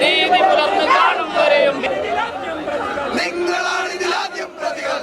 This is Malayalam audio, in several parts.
നീതി പുലർന്ന് കാണും വരെയും നിങ്ങളാണ് ഇതിലാദ്യം പ്രതികൾ.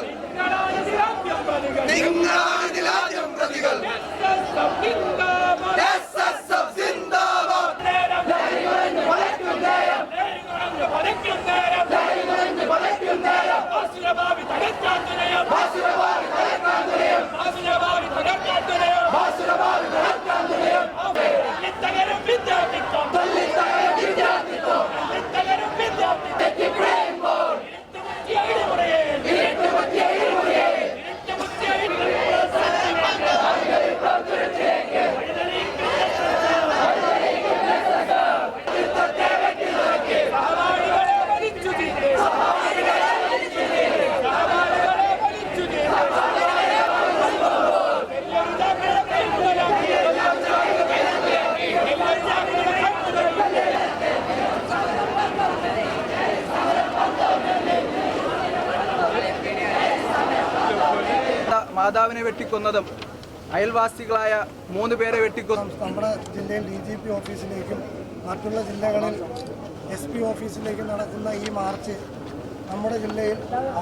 മാതാവിനെ വെട്ടിക്കൊന്നതും അയൽവാസികളായ 3 പേരെ വെട്ടിക്കൊന്നു. നമ്മുടെ ജില്ലയിൽ DGP ഓഫീസിലേക്കും മറ്റുള്ള ജില്ലകളിൽ SP ഓഫീസിലേക്കും നടക്കുന്ന ഈ മാർച്ച് നമ്മുടെ ജില്ലയിൽ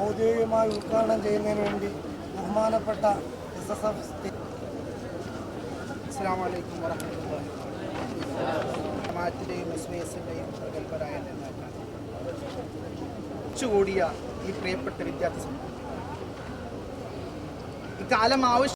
ഔദ്യോഗികമായി ഉദ്ഘാടനം ചെയ്യുന്നതിന് വേണ്ടി ബഹുമാനപ്പെട്ട SSF അസ്സലാമു അലൈക്കും വറഹ്മത്തുള്ളാഹി ജമാഅത്തിൻ്റെയും SYSൻ്റെയും പ്രഗത്ഭരായ നേതാക്കൾ കൂടിയ ഈ പ്രിയപ്പെട്ട വിദ്യാർത്ഥി ഇക്കാലം ആവശ്യം